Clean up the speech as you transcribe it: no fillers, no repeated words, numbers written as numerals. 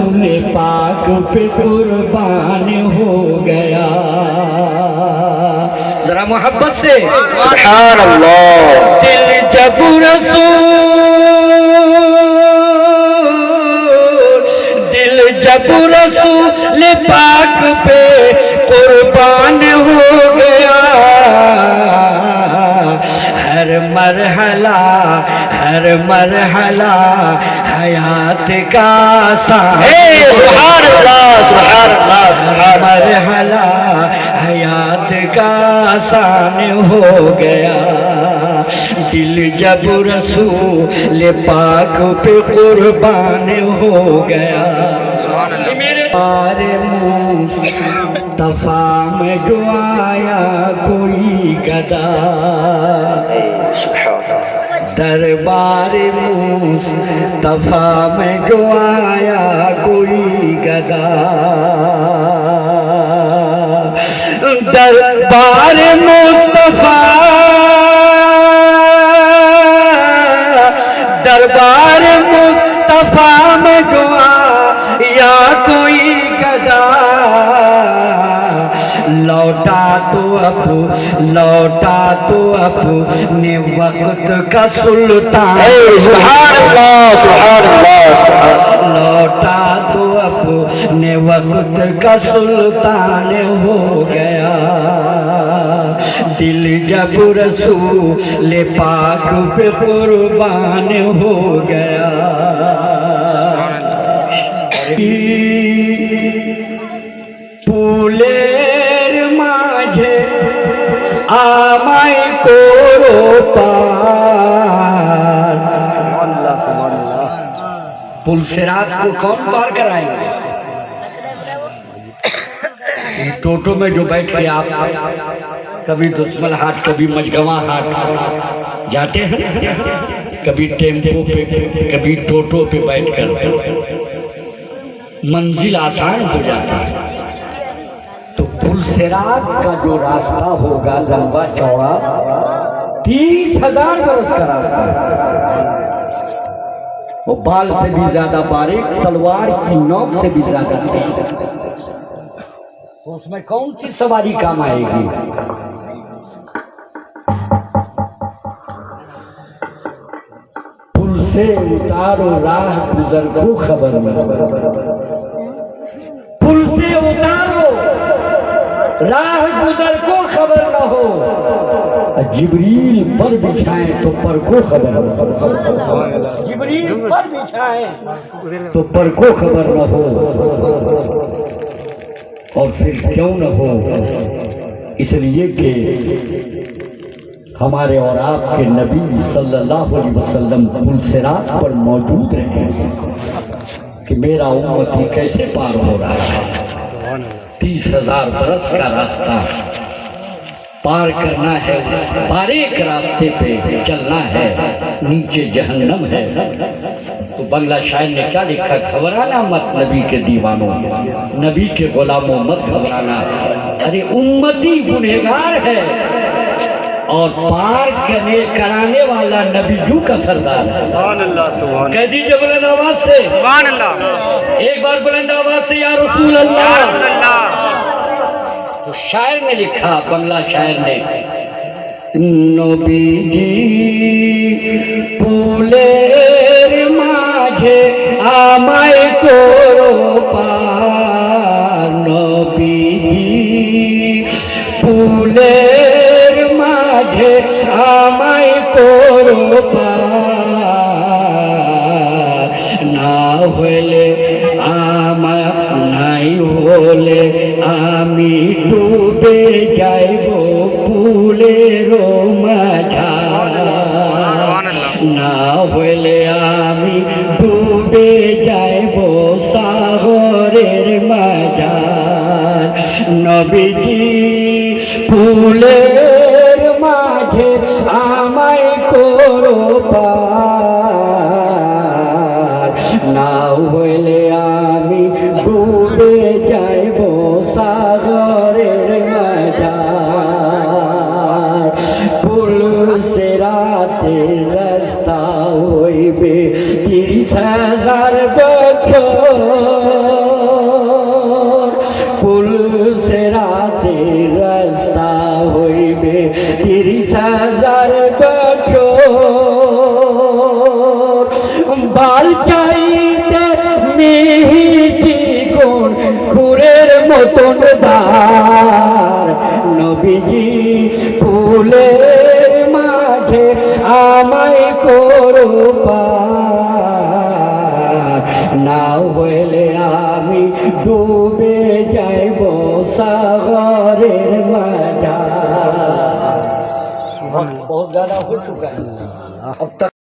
रसूल पाक पे कुर्बान हो गया। जरा मोहब्बत से सुभान अल्लाह। दिल जब रसूल पाक पे कुर्बान हो गया। हर मरहला हयात का सुभान अल्लाह, सुभान अल्लाह, सुभान मरहला हयात का आसान हो गया। दिल जब रसूल पाक पे कुर्बान हो गया। मेरे मुस्तफा में जो आया कोई गदा, दरबार मुस्तफा में जो आया कोई गदा, दरबार मुस्तफा में जो आया कोई गदा, लौटा तो अपने वक्त का सुल्तान। सुभान अल्लाह, सुभान अल्लाह, लौटा तो अपने वक्त का सुल्तान हो गया। दिल जब रसूल पाक पे कुर्बान हो गया। ফুলের মাঝে আমায় করো পার। पुल सिरात को कौन पार कराएंगे? टोटो में जो बैठ के आप कभी दुश्मन हाट, कभी मजगवा हाट जाते हैं, कभी टेम्पो पे, कभी टोटो पे बैठकर मंजिल आसान हो जाता है। तो पुल सिरात का जो रास्ता होगा लंबा चौड़ा 30,000 बरस का रास्ता है। वो बाल से भी ज्यादा बारीक, तलवार की नोक से भी ज्यादा तेज। तो उसमें कौन सी सवारी काम आएगी? पुल से उतारो राह गुजर को खबर न हो। पुल से उतारो राह गुजर को खबर न हो। जिब्रील पर बिछाएं तो पर को खबर न हो। जिब्रील पर बिछाएं तो पर को खबर न हो। और फिर क्यों न हो, इसलिए कि हमारे और आपके नबी सल्लल्लाहु अलैहि वसल्लम पुल सिरात पर मौजूद रहे कि मेरा उम्मती कैसे पार हो रहा है। 30,000 बरस का रास्ता पार करना है, उस बारीक रास्ते पे चलना है, नीचे जहन्नम है। तो बंगला शायर ने क्या लिखा? घबराना मत नबी के दीवानों, नबी के गुलामों मत घबराना, अरे उम्मती गुनहगार है और पार कराने वाला नबीजू का सरदार है। कह दीजिए बुलंद आवाज से सुभान अल्लाह। एक बार बुलंद आवाज से या रसूल अल्लाह। तो शायर ने लिखा, बंगला शायर ने, नबीजी पुलेर माझे আমায় করো পার। নবীজি ফুলের মাঝে আমায় করো পার। না হলে নাই হলে আমি ডুবে যাইব ফুলের মাঝার। না হলে আমি ডুবে যাইব সাগরের মাঝার। নবীজি ফুলের মাঝে আমায় করো পার। না হলে আমি ডুবে যাইব সাগরের মাঝার। পুল সিরাতে রাস্তা হইবে 30,000 বছর। বাল চাইতে মিহি কোন খুরের মতন দার নবীজি ফুলের মাঝে আমায় করো পার না হইলে আমি ডুবে যাইব সাগরের মাঝে। बहुत ज्यादा हो चुका है अब तक।